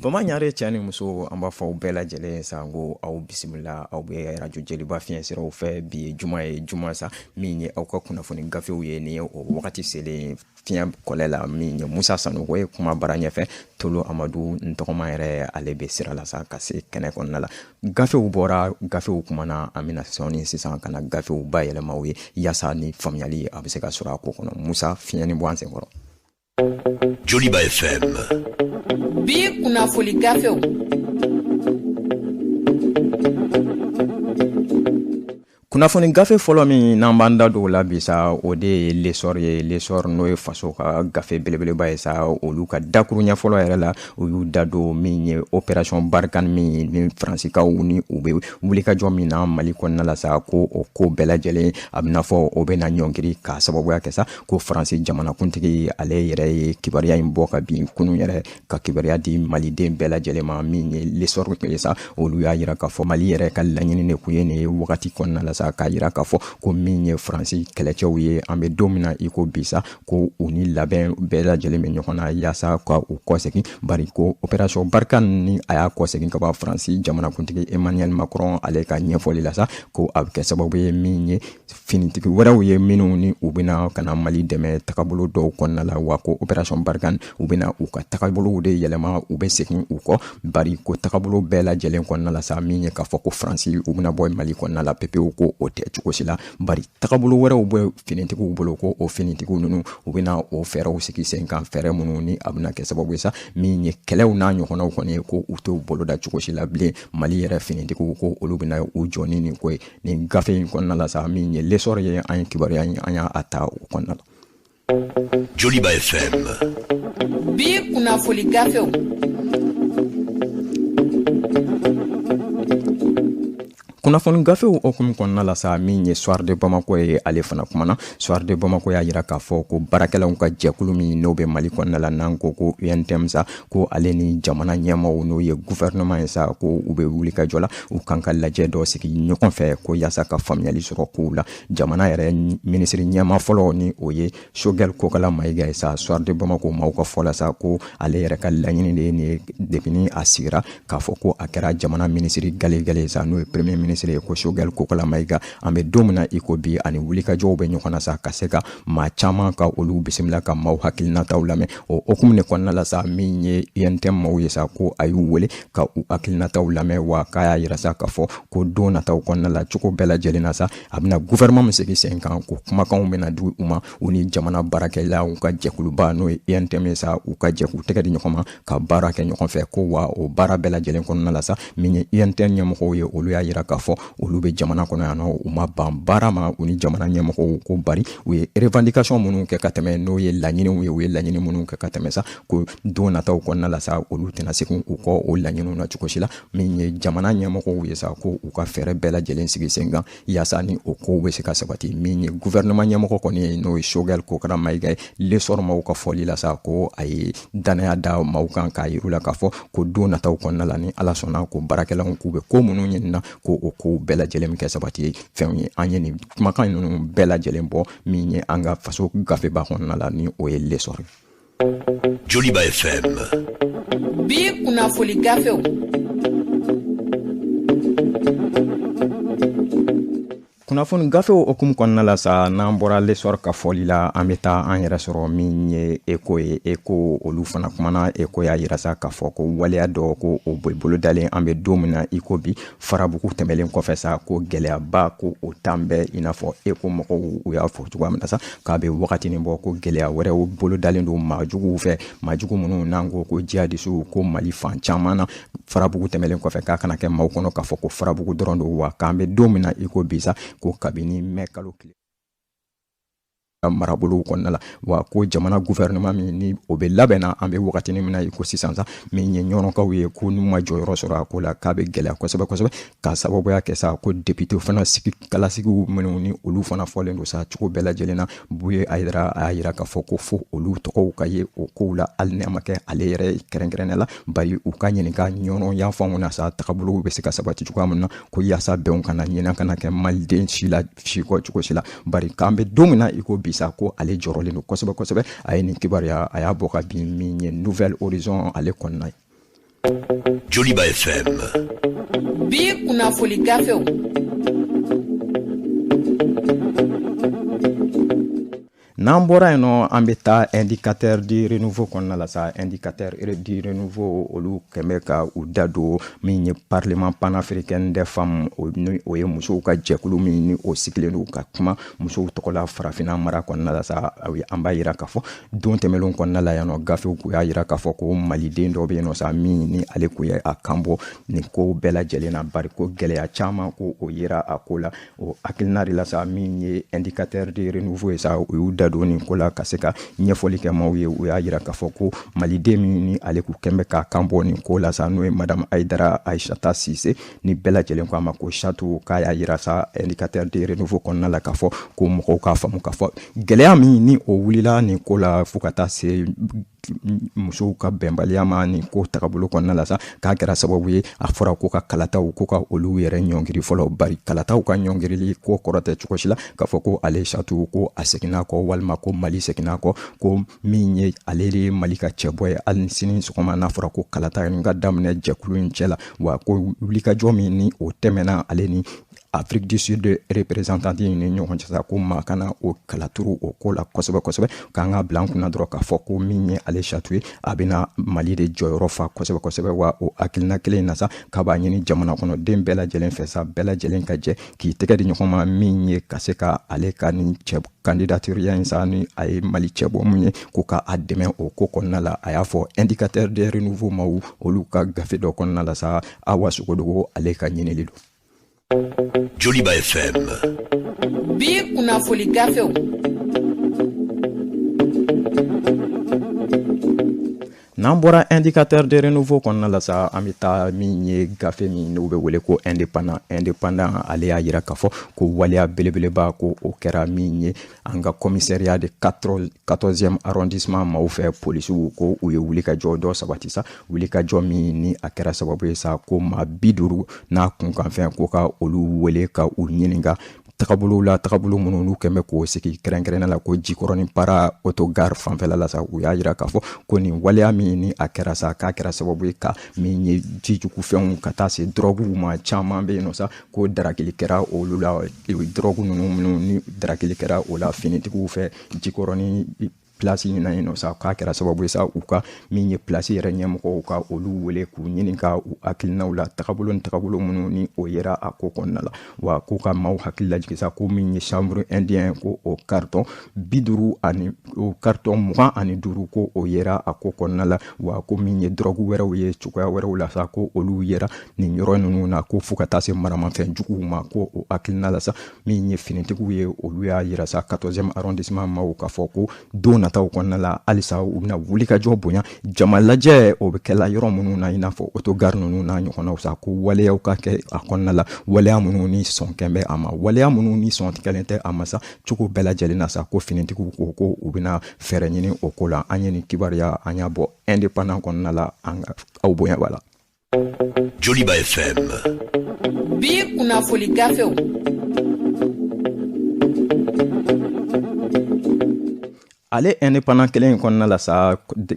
Bamanyare cani muso an b'a fɔ aw bɛɛ lajɛlen sa ngo aw bisimila aw bɛ radio Joliba Fm siraw fɛ bi juma ye juma sa min ye aw ka kunnafoni gafew ye ni o wagati selen fiɲɛ kɔlɛ la min ye Musa Sanogo ye kuma bara ɲɛfɛ Tolo Amadu n tɔgɔma yɛrɛ ale bɛ sira la sa ka se kɛnɛ kɔnɔna la gafew bɔra gafew kumana an bɛna sɔni sisan kana gafew bayɛlɛmaw ye yaasa ni faamuyali a bɛ se ka sɔrɔ a ko kɔnɔ Musa fiɲɛni bɔ an senkɔrɔ Joliba FM Bi kunnafoni gafew kunnafoni gafe fɔlɔ min n'an b'an da don la bi sa o de ye lesɔr ye lesɔr n'o ye faso ka gafe belebeleba ye sa olu ka dakuruɲɛ fɔlɔ yɛrɛ la u y'u da don min ye opération Barkhane min ni Faransikaw ni u bɛ wulikajɔ min na Mali kɔnɔna la sa ko o ko bɛɛ lajɛlen a bɛna fɔ o bɛna ɲɔngiri ka sababuya kɛ sa ko Faransi jamanakuntigi ale yɛrɛ ye kibaruya in bɔ ka bin kunun yɛrɛ ka kibaruya di maliden bɛɛ lajɛlen ma min ye lesɔr ye sa olu y'a yira k'a fɔ Mali yɛrɛ ka laɲini de kun ye nin ye wagati kɔnɔna la k'a yira k'a fɔ ko min ye Faransi kɛlɛcɛw ye an bɛ don min na i ko bi sa ko u ni labɛn bɛɛ lajɛlen bɛ ɲɔgɔn na yaasa ka u kɔsegin bari ko opération Barkhane ni a y'a kɔsegin ka bɔ Faransi jamanakuntigi Emmanuel Macron ale ka ɲɛfɔli la sa ko a bɛ kɛ sababu ye min ye finitigi wɛrɛw ye minnu ni u bɛna ka na Mali dɛmɛ tagabolo dɔw kɔnɔna la wa ko opération Barkhane u bɛna u ka tagabolow de yɛlɛma u bɛ segin u kɔ bari ko tagabolo bɛɛ lajɛlen kɔnɔna la sa min ye k'a fɔ ko Faransi u bɛna bɔ Mali kɔnɔna la pepewu ko o tɛ cogo si la bari tagabolo wɛrɛw bɛ finitigiw bolo ko o finitigiw ninnu u bɛna o fɛɛrɛw sigi sen kan fɛɛrɛ minnu ni a bɛna kɛ sababu ye sa min ye kɛlɛw n'a ɲɔgɔnnaw kɔni ye ko u t'u bolo da cogo si la bilen Mali yɛrɛ finitigiw ko olu bɛna u jɔ ni nin ko ye nin gafe in kɔnɔna la sa min ye lesɔr ye an ye kibaruya in an y'a ta o kɔnɔna la Joliba FM Bi kunnafoni gafew kunnafoni gafew okumu kɔnɔna la sa min ye Soir de Bamako ye ale fana kumana Soir de Bamako y'a yira k'a fɔ ko baarakɛlaw ka jɛkulu min n'o bɛ Mali kɔnɔna la n'an ko ko UNTM sa ko ale ni jamana ɲɛmaaw n'o ye gouvernement ye sa ko u bɛ wuli ka jɔ la u kan ka lajɛ dɔ sigi ɲɔgɔn fɛ ko yaasa ka faamuyali sɔrɔ kow la jamana yɛrɛ minisiri ɲɛmaa fɔlɔ ni o ye Choguel Kokala Mayiga ye sa Soir de Bamako maaw ka fɔ la sa ko ale yɛrɛ ka laɲini de ye nin ye depuis ni a sigira k'a fɔ ko a kɛra jamana minisiri gale sa n'o ye premier ministre ko Choguel Kokala Mayiga an bɛ don min na i ko bi ani wulikajɔw bɛ ɲɔgɔn na sa ka se ka maa caman ka olu bisimila ka maaw hakilinataw lamɛn o hukumu de kɔnɔna la sa min ye UNTM maaw ye sa ko a y'u wele ka u hakilinataw lamɛn wa k'a y'a yira sa k'a fɔ ko don nataw kɔnɔna la cogo bɛɛ lajɛlen na sa a bɛna gouvernement min sigi sen kan ko kumakanw bɛna di u ma u ni jamana baarakɛlaw ka jɛkuluba n'o ye UNTM ye sa u ka jɛ k'u tɛgɛ di ɲɔgɔn ma ka baara kɛ ɲɔgɔn fɛ ko wa o baara bɛɛ lajɛlen kɔnɔna la sa min ye UNTM ɲɛmɔgɔw ye olu y'a yira k'a fɔ olu bɛ jamana kɔnɔ yan nɔ u ma ban baara ma u ni jamana ɲɛmɔgɔw ko bari u ye revendication minnu kɛ ka tɛmɛ n'o ye laɲiniw ye u ye laɲini minnu kɛ ka tɛmɛ sa ko don nataw kɔnɔna la sa olu tɛna se k'u kɔ o laɲiniw na cogo si la min ye jamana ɲɛmɔgɔw ye sa ko u ka fɛɛrɛ bɛɛ lajɛlen sigi sen kan yaasa ni o kow bɛ se ka sabati min ye gouvernement ɲɛmɔgɔ kɔni ye n'o ye Choguel Kokala Mayiga ye lesɔr maaw ka fɔli la sa ko a ye danaya da maaw kan k'a yir'u la k'a fɔ ko don nataw kɔnɔna la ni Ala sɔnna ko baarakɛlaw k'u bɛ ko minnu ɲinina ko o kow bɛɛ lajɛlen kɛ sabati ye fɛnw ye an ye nin kumakan ninnu bɛɛ lajɛlen bɔ min ye an ka faso gafeba kɔnɔna la ni o ye lesɔr Joliba FM Bi kunnafoni gafew kunnafoni gafew okumu kɔnɔna la sa n'an bɔra lesɔr ka fɔli la an bɛ taa an yɛrɛ sɔrɔ min ye eko ye eko olu fana kumana eko y'a yira sa k'a fɔ ko waleya dɔ ko o bolo dalen an bɛ don min na i ko bi farabugu tɛmɛlen kɔfɛ sa ko gɛlɛyaba ko o tan bɛɛ i n'a fɔ eko mɔgɔw u y'a fɔ cogoya min na sa k'a bɛ wagatinin bɔ ko gɛlɛya wɛrɛw bolo dalen don maajuguw fɛ maajugu minnu n'an ko jihadisiw ko Mali fan caman na farabugu tɛmɛlen kɔfɛ k'a kana kɛ maaw kɔnɔ k'a fɔ ko farabugu dɔrɔn don wa k'an bɛ don min na i ko bi sa ko kabini mɛ kalo tile marabolow kɔnɔna la wa ko jamana gouvernement min ni o bɛ labɛnna an bɛ wagatinin min na i ko sisan sa min ye ɲɔnɔkaw ye ko n'u ma jɔyɔrɔ sɔrɔ a ko la k'a bɛ gɛlɛya kosɛbɛ kosɛbɛ ka sababuya kɛ sa ko député fana kalasigiw minnu ni olu fana fɔlen don sa cogo bɛɛ lajɛlen na Buye a y'a yira k'a fɔ ko fo olu tɔgɔw ka ye o kow la hali n'a ma kɛ ale yɛrɛ kɛrɛnkɛrɛnnen la bari u ka ɲininka ɲɔnɔ yanfanw na sa tagabolow bɛ se ka sabati cogoya min na ko yaasa bɛnw kana ɲinan kana kɛ maliden si la si kɔ cogo si la bari k'an bɛ don min na i ko bisa ko ale jɔrɔlen don kosɛbɛ kosɛbɛ a ye nin kibaruya a y'a bɔ ka bin min ye Nouvelle Horizon ale kɔnɔna ye Joliba FM. Bi kunafoli gafew. N'an bɔra yen nɔ an bɛ taa indicateur du renouveau kɔnɔna la sa indicateur du renouveau olu kɛmɛ ka u da don min ye parlement panafricain des femmes o ye musow ka jɛkulu min ni o sigilen don ka kuma musow tɔgɔ la farafinna mara kɔnɔna la sa an b'a yira k'a fɔ don tɛmɛnlenw kɔnɔna la yan nɔ gafew k'u y'a yira k'a fɔ ko maliden dɔ bɛ yen nɔ sa min ni ale k'u ye a kan bɔ nin ko bɛɛ lajɛlen na bari ko gɛlɛya caman ko o yira a ko la o hakilina de la sa min ye indicateur du renouveau ye sa o y'u da don nin ko la ka se ka ɲɛfɔli kɛ maaw ye u y'a yira k'a fɔ ko maliden min ni ale k'u kɛnbɛ k'a kan bɔ nin ko la sa n'o ye madame Aïdara Aïssata Sise ni bɛɛ lajɛlen ko a ma ko château k'a y'a yira sa indicateur de renouveau kɔnɔna la k'a fɔ ko mɔgɔw k'a faamu k'a fɔ gɛlɛya min ni o wulila nin ko la fo ka taa se musow ka bɛnbaliya ma nin ko tagabolo kɔnɔna la sa k'a kɛra sababu ye a fɔra ko ka kalataw ko ka olu yɛrɛ ɲɔngiri fɔlɔ bari kalataw ka ɲɔngirili ko kɔrɔ tɛ cogo si la k'a fɔ ko ale château ko a seginna kɔ walima ko Mali seginna kɔ ko min ye ale de Mali ka cɛbɔ ye hali sini sɔgɔma n'a fɔra ko kalata in ka daminɛ jɛkulu in cɛ la wa ko wulikajɔ min ni o tɛmɛna ale ni Afrique du Sud représentant ni ɲɔgɔn cɛ sa ko maa kana o kalaturu o ko la kosɛbɛ kosɛbɛ k'an ka bila an kunna dɔrɔn k'a fɔ ko min ye ale château ye a bɛna Mali de jɔyɔrɔ fa kosɛbɛ kosɛbɛ wa o hakilina kelen in na sa k'a b'a ɲini jamana kɔnɔ den bɛɛ lajɛlen fɛ sa bɛɛ lajɛlen ka jɛ k'i tɛgɛ di ɲɔgɔn ma min ye ka se ka ale ka nin cɛ candidature in sa ni a ye Mali cɛbɔ mun ye ko ka a dɛmɛ o ko kɔnɔna la a y'a fɔ indicateur de renouveau maaw olu ka gafe dɔ kɔnɔna la sa Awa Sogodogo ale ka ɲinili don. Joliba FM. Bi kunafoli gafew. N'an bɔra indicateur de renouveau kɔnɔna la sa an bɛ taa min ye gafe min n'u bɛ wele ko indépendant ale y'a yira k'a fɔ ko waleya belebeleba ko o kɛra min ye an ka commissariat de 14e arrondissement maaw fɛ polisiw ko u ye wulikajɔ dɔ sabati sa wulikajɔ min ni a kɛra sababu ye sa ko maa 50 n'a kunkanfɛn ko ka olu wele ka u ɲininka tagabolo minnu n'u kɛmɛ k'o sigi kɛrɛnkɛrɛnnen la ko jikɔrɔni para autogare fanfɛla la sa u y'a yira k'a fɔ ko nin waleya min ni a kɛra sa k'a kɛra sababu ye ka min ye jijugufɛnw ka taa se droguw ma caman bɛ yen nɔ sa ko darakili kɛra olu la drogue ninnu minnu ni darakili kɛra o la finitigiw fɛ jikɔrɔni place ɲina yen nɔ sa k'a kɛra sababu ye sa u ka min ye place yɛrɛ ɲɛmɔgɔw ka olu wele k'u ɲininka u hakilinaw la tagabolo minnu ni o yera a ko kɔnɔna la wa k'u ka maaw hakili lajigi sa ko min ye chambre indien ko o carton 50 ani o carton 25 ko o yera a ko kɔnɔna la wa ko min ye drogue wɛrɛw ye cogoya wɛrɛw la sa ko olu yera nin yɔrɔ ninnu na ko fo ka taa se maramafɛn juguw ma ko o hakilina la sa min ye finitigiw ye olu y'a yira sa 14e arrondissement maaw k'a fɔ ko don nataw kɔnɔna la halisa u bɛna wulikajɔ bonya jama lajɛ o bɛ kɛla yɔrɔ minnu na i n'a fɔ autogare ninnu n'a ɲɔgɔnnaw sa ko waleyaw ka kɛ a kɔnɔna la waleya minnu ni sɔn kɛn bɛ a ma waleya minnu ni sɔn kɛlen tɛ a ma sa cogo bɛɛ lajɛlen na sa ko finitigiw ko ko u bɛna fɛɛrɛ ɲini o ko la an ye nin kibaruya an y'a bɔ indépendant kɔnɔna la an ka aw bonya b'a la. Joliba FM. Bi kunafoli gafew. Ale indépendant kelen in kɔnɔna la sa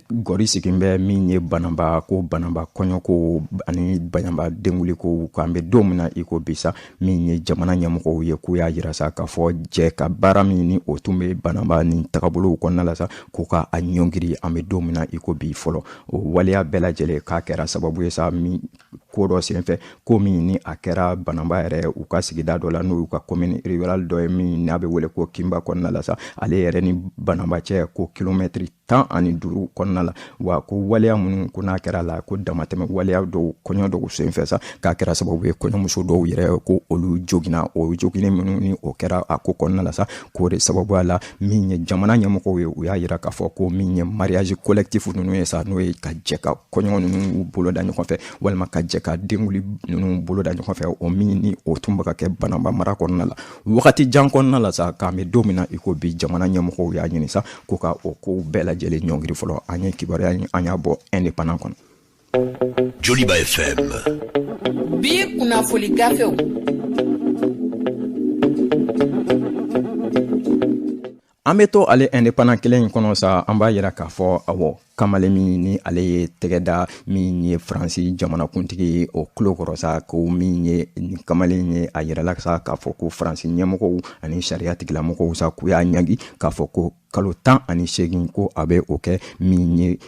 gɔri sigin bɛ min ye banaba kɔɲɔ ko ani banaba denguli ko k'an bɛ don min na i ko bi sa min ye jamana ɲɛmɔgɔw ye k'u y'a yira sa k'a fɔ jɛ ka baara min ni o tun bɛ banaba ni tagabolow kɔnɔna la sa k'u ka a ɲɔngiri an bɛ don min na i ko bi fɔlɔ o waleya bɛɛ lajɛlen k'a kɛra sababu ye sa min ko dɔ senfɛ ko min ni a kɛra banaba yɛrɛ u ka sigida dɔ la n'o y'u ka commune rurale dɔ ye min n'a bɛ wele ko Kimba kɔnɔna la sa ale yɛrɛ ni banaba cɛ ko kilomɛtiri 15 kɔnɔna la wa ko waleya minnu ko n'a kɛra la ko damatɛmɛ waleya dɔw kɔɲɔ dɔw senfɛ sa k'a kɛra sababu ye kɔɲɔmuso dɔw yɛrɛ ko olu jogina o joginen minnu ni o kɛra a ko kɔnɔna la sa k'o de sababu la min ye jamana ɲɛmɔgɔw ye u y'a yira k'a fɔ ko min ye mariage collectif ninnu ye sa n'o ye ka jɛ ka kɔɲɔ ninnu boloda ɲɔgɔn fɛ walima ka jɛ ka denguli ninnu boloda ɲɔgɔn fɛ o min ni o tun bɛ ka kɛ banaba mara kɔnɔna la wagati jan kɔnɔna la sa k'an bɛ don min na i ko bi jamana ɲɛmɔgɔw y'a ɲini sa ko ka o kow bɛɛ lajɛlen ɲɔngiri fɔlɔ an ye kibaruya an y'a bɔ indépendant kɔnɔ. Joliba FM. Bi kunafoli gafew. An bɛ to ale indépendant kelen in kɔnɔ sa, an b'a yira k'a fɔ awɔ kamalen min ni ale ye tɛgɛda min ye Faransi jamanakuntigi ye o tulo kɔrɔ sa, ko min ye ni kamalen ye a yirala sa k'a fɔ ko Faransi ɲɛmɔgɔw ani sariya tigilamɔgɔw sa k'u y'a ɲagi k'a fɔ ko kalo 18 ko a bɛ o kɛ min ye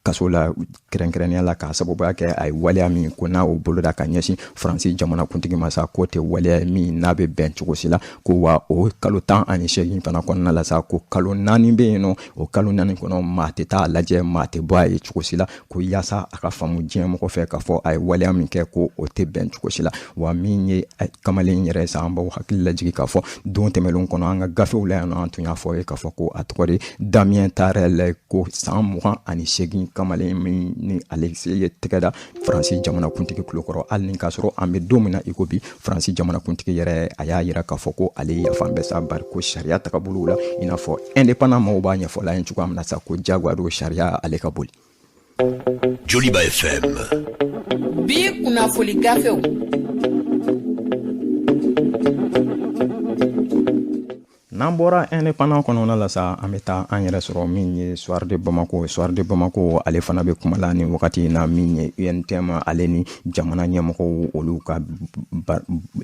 kaso la kɛrɛnkɛrɛnnenya la k'a sababuya kɛ a ye waleya min ko n'a o boloda ka ɲɛsin Faransi jamanakuntigi ma sa k'o tɛ waleya min n'a bɛ bɛn cogo si la, ko wa o kalo 18 fana kɔnɔna la sa ko kalo 4 bɛ yen nɔ, o kalo 4 kɔnɔ maa tɛ taa lajɛ, maa tɛ bɔ a ye cogo si la, ko yaasa a ka faamu diɲɛmɔgɔ fɛ k'a fɔ a ye waleya min kɛ ko o tɛ bɛn cogo si la. Wa min ye kamalen yɛrɛ sa, an b'aw hakili lajigi k'a fɔ don tɛmɛnlen kɔnɔ an ka gafew la yan nɔ an tun y'a fɔ ye k'a fɔ ko a tɔgɔ de Damien Tarel ko san 28 kamalen min ni ale ye tɛgɛda Faransi jamanakuntigi kulokɔrɔ, hali ni k'a sɔrɔ an bɛ don min na i ko bi Faransi jamanakuntigi yɛrɛ a y'a yira k'a fɔ ko ale yafan bɛ sa, bari ko sariya tagabolo la i n'a fɔ indépendant maaw b'a ɲɛfɔla ye cogoya min na sa ko jagoya don sariya ale ka boli. Joliba FM. Bi kunnafoni gafew. N'an bɔra indépendant kɔnɔna la sa, an bɛ taa an yɛrɛ sɔrɔ min ye Soir de Bamako. Soir de Bamako ale fana bɛ kuma la ni wagati in na, min ye UNTM ale ni jamana ɲɛmɔgɔw olu ka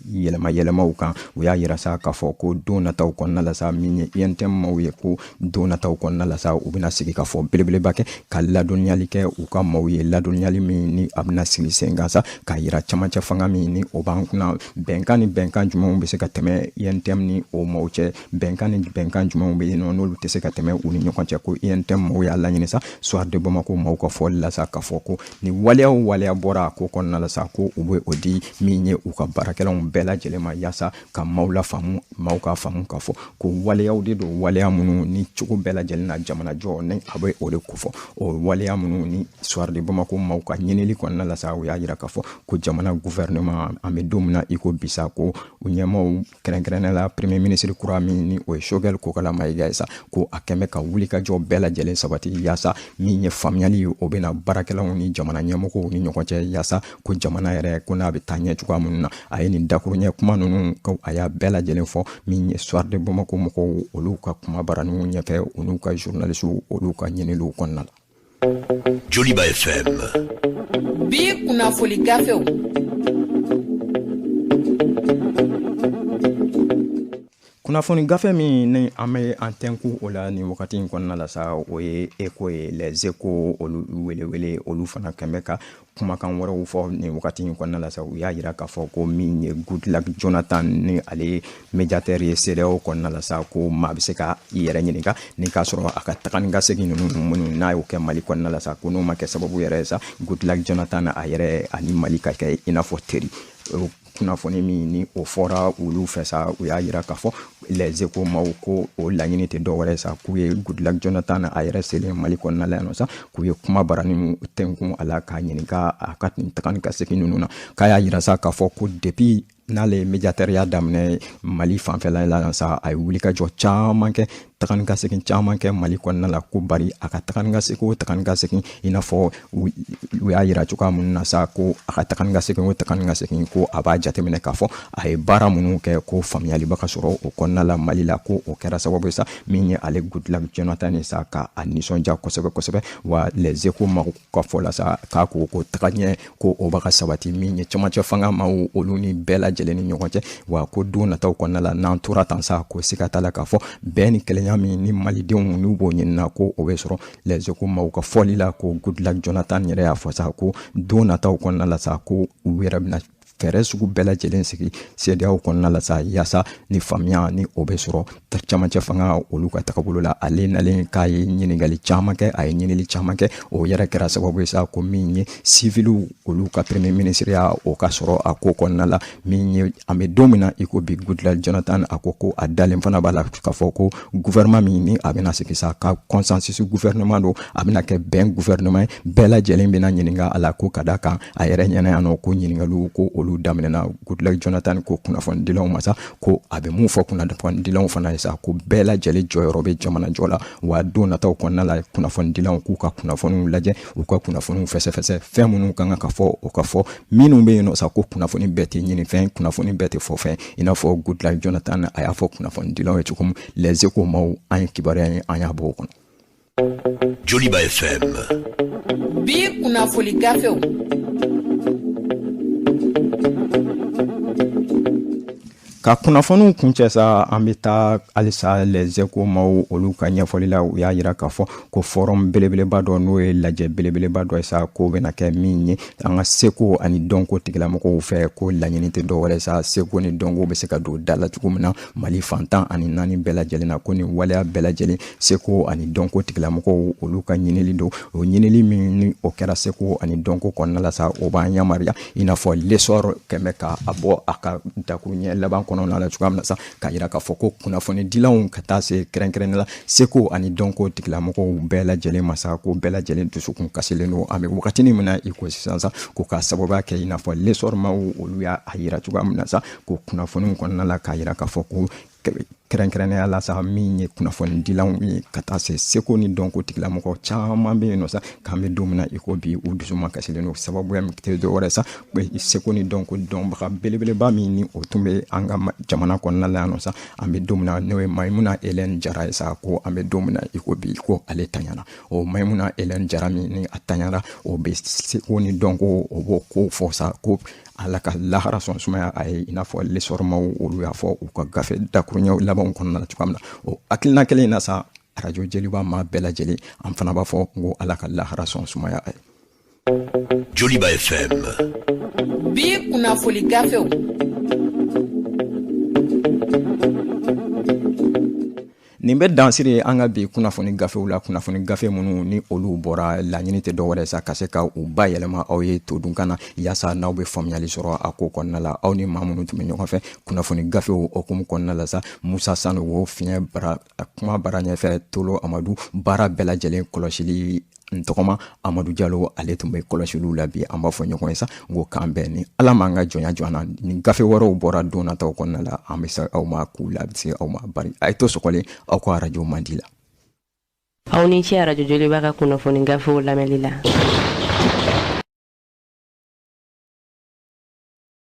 yɛlɛmaw kan. U y'a yira sa k'a fɔ ko don nataw kɔnɔna la sa, min ye UNTM maaw ye ko don nataw kɔnɔna la sa u bɛna sigi k'a fɔ belebeleba kɛ ka ladɔnniyali kɛ u ka maaw ye, ladɔnniyali min ni a bɛna sigi sen kan sa k'a yira camancɛ fanga min ni o b'an kunna. Bɛnkan ni bɛnkan jumɛnw bɛ se ka tɛmɛ UNTM ni o maaw cɛ, bɛnkan ni bɛnkan jumɛnw bɛ yen nɔ n'olu tɛ se ka tɛmɛ u ni ɲɔgɔn cɛ, ko UNTM maaw y'a laɲini sa Soir de Bamako maaw ka fɔli la sa k'a fɔ ko ni waleya o waleya bɔra a ko kɔnɔna la sa ko u bɛ o di min ye u ka baarakɛlaw bɛɛ lajɛlen ma yaasa ka maaw la faamu, maaw ka faamu k'a fɔ ko waleyaw de don, waleya minnu ni cogo bɛɛ lajɛlen na jamana jɔ ni a bɛ o de ko fɔ, o waleya minnu ni Soir de Bamako maaw ka ɲinili kɔnɔna la sa u y'a yira k'a fɔ ko jamana gouvernement an bɛ don min na i ko bisa ko u ɲɛmaaw kɛrɛnkɛrɛnnenya la premier ministre kura min ni o ye Choguel Kokala Mayiga ye sa ko a kɛmɛ ka wuli ka jɔ bɛɛ lajɛlen sabati yaasa min ye faamuyali ye o bɛna baarakɛlaw ni jamana ɲɛmɔgɔw ni ɲɔgɔn cɛ yaasa ko jamana yɛrɛ ko n'a bɛ taa ɲɛ cogoya minnu na. A ye nin dakuruɲɛ kuma ninnu ko a y'a bɛɛ lajɛlen fɔ min ye Soir de Bamako mɔgɔw olu ka kuma baraniw ɲɛfɛ u n'u ka journalistes olu ka ɲiniliw kɔnɔna la. Joliba FM. Bi kunnafoni gafew. Kunnafoni gafe min ni an bɛ an tɛnku o la ni wagati in kɔnɔna la sa o ye Eko ye, les Eko olu welewele olu fana kɛmɛ ka kumakan wɛrɛw fɔ ni wagati in kɔnɔna la sa u y'a yira k'a fɔ ko min ye Goodluck Jonathan ni ale médiateur ye CEDEAO kɔnɔna la sa ko maa bɛ se ka i yɛrɛ ɲininka ni k'a sɔrɔ a ka taga ni ka segin ninnu minnu n'a y'o kɛ Mali kɔnɔna la sa ko n'o ma kɛ sababu yɛrɛ sa Goodluck Jonathan a yɛrɛ ani Mali ka kɛ i n'a fɔ teri. Kunnafoni min ni o fɔra olu fɛ sa u y'a yira k'a fɔ les Eko maaw ko o laɲini tɛ dɔwɛrɛ sa k'u ye Goodluck Jonathan a yɛrɛ selen Mali kɔnɔna la yan nɔ sa k'u ye kuma barani tɛnkun a la k'a ɲininka a ka taga ni ka segin ninnu na, k'a y'a yira sa k'a fɔ ko depuis n'ale ye médiateur ya daminɛ Mali fanfɛla la sa a ye wuli ka jɔ caman kɛ, taga ni ka segin caman kɛ Mali kɔnɔna la ko bari a ka taga ni ka segin o taga ni ka segin i n'a fɔ u y'a yira cogoya minnu na sa ko a ka taga ni ka segin o taga ni ka segin ko a b'a jateminɛ k'a fɔ a ye baara minnu kɛ ko faamuyaliba ka sɔrɔ o kɔnɔna la Mali la ko o kɛra sababu ye sa min ye ale Goodluck Jonathan ye sa ka a nisɔndiya kosɛbɛ kosɛbɛ. Wa les Eko maaw ka fɔ la sa k'a ko taga ɲɛ ko o b'a ka sabati min ye camancɛ fanga maaw olu ni bɛɛ lajɛlen ni ɲɔgɔn cɛ, wa ko don nataw kɔnɔna la n'an tora tan sa ko siga t'a la k'a fɔ bɛɛ ni kɛlɛya min ni malidenw n'u b'o ɲinina ko o bɛ sɔrɔ. Les Eko maaw ka fɔli la ko Goodluck Jonathan yɛrɛ y'a fɔ sa ko don nataw kɔnɔna la sa ko u yɛrɛ bɛna fɛɛrɛ sugu bɛɛ lajɛlen sigi CEDEAO kɔnɔna la sa yaasa ni faamuya ni o bɛ sɔrɔ camancɛ fanga olu ka tagabolo la. Ale nalen k'a ye ɲininkali caman kɛ, a ye ɲinili caman kɛ, o yɛrɛ kɛra sababu ye sa ko min ye civiliw olu ka premier ministre ya o ka sɔrɔ a ko kɔnɔna la min ye an bɛ don min na i ko bi Goodluck Jonathan a ko a dalen fana b'a la k'a fɔ ko gouvernement min ni a bɛna sigi sa ka consensus gouvernement don a bɛna kɛ bɛn gouvernement ye bɛɛ lajɛlen bɛna ɲininka a la ko ka da kan a yɛrɛ ɲɛna yan nɔ ko ɲininkaliw ko olu daminɛna Goodluck Jonathan ko kunnafoni dilaw masa ko a bɛ mun fɔ kunnafoni dilaw fana ye sa ko bɛɛ lajɛlen jɔyɔrɔ bɛ jamana jɔ la wa don nataw kɔnɔna la kunnafoni dilaw k'u ka kunnafoniw lajɛ u ka kunnafoniw fɛsɛfɛsɛ fɛn minnu kan ka fɔ o ka fɔ minnu bɛ yen nɔ sa ko kunnafoni bɛɛ tɛ ɲini fɛn kunnafoni bɛɛ tɛ fɔ fɛn i n'a fɔ Goodluck Jonathan a y'a fɔ kunnafoni dilaw ye cogo min les échos maaw an ye kibaruya ye an y'a bɔ o kɔnɔ. Joliba FM. Bi kunnafoni gafew. Ka kunnafoniw kuncɛ sa an bɛ taa halisa les échos maaw olu ka ɲɛfɔli la u y'a jira k'a fɔ ko forum belebeleba dɔ n'o ye lajɛ belebeleba dɔ ye sa ko bɛna kɛ min ye an ka seko ani dɔnko tigilamɔgɔw fɛ ko laɲini tɛ dɔwɛrɛ sa seko ni dɔnko bɛ se ka don da la cogo min na Mali fantan ani naani bɛɛ lajɛlen na ko ni waleya bɛɛ lajɛlen seko ani dɔnko tigilamɔgɔw olu ka ɲinili don o ɲinili min ni o kɛra seko ani dɔnko kɔnɔna la sa o b'an yamaruya i n'a fɔ l'essor kɛmɛ ka a bɔ a ka dakuru ɲɛ laban kɔnɔ la cogoya min na sa k'a jira k'a fɔ ko kunnafoni dilanw ka taa se kɛrɛnkɛrɛnnen la seko ani dɔnko tigilamɔgɔw bɛɛ lajɛlen masa ko bɛɛ lajɛlen dusukun kasilen don an bɛ wagatinin min na i ko sisan sa ko k'a sababuya kɛ i n'a fɔ l'essor maaw olu y'a jira cogoya min na sa ko kunnafoniw kɔnɔna la k'a jira k'a fɔ ko kɛrɛnkɛrɛnnenya la sa min ye kunnafoni dilanw ye ka taa se seko ni dɔnko tigilamɔgɔ caman bɛ yen nɔ sa k'an bɛ don min na i ko bi u dusu ma kasilen don sababuya min tɛ dɔwɛrɛ sa seko ni dɔnko dɔnbaga belebeleba min ni o tun bɛ an ka jamana kɔnɔna la yan nɔ sa an bɛ don min na n'o ye Maimuna Hélène Jara ye sa ko an bɛ don min na i ko bi ko ale taɲana o Maimuna Hélène Jara min ni a taɲara o bɛ seko ni dɔnko o b'o ko fɔ sa ko ala ka lahara sɔn sumaya a ye i n'a fɔ l'essor maaw olu y'a fɔ u ka gafe dakuruɲɛw labanw kɔnɔna la cogoya min na o hakilina kelen in na sa radio Joliba maa bɛɛ lajɛlen an fana b'a fɔ n ko ala ka lahara sɔn sumaya a ye. Joliba FM. Bi kunnafoni gafew. Nin bɛ dansiri an ka bi kunnafoni gafew la kunnafoni gafe minnu ni olu bɔra laɲini tɛ dɔwɛrɛ sa ka se ka u bayɛlɛma aw ye to dun kana yaasa n'aw bɛ faamuyali sɔrɔ a ko kɔnɔna la aw ni maa minnu tun bɛ ɲɔgɔn fɛ kunnafoni gafew hukumu kɔnɔna la sa Musa Sanogo fiɲɛ bara kuma bara ɲɛfɛ Tolo Amadu baara bɛɛ lajɛlen kɔlɔsili n tɔgɔma Amadu Jalo ale tun bɛ kɔlɔsiliw la bi an b'a fɔ ɲɔgɔn ye sa n ko k'an bɛn ni ala m'an ka jɔnya jɔ an na ni gafe wɛrɛw bɔra don nataw kɔnɔna la an bɛ se aw ma k'u la a bɛ se aw ma bari a ye to sɔgɔlen aw ko arajo man di la aw ni ce arajo Joliba ka kunnafoni gafew lamɛnli la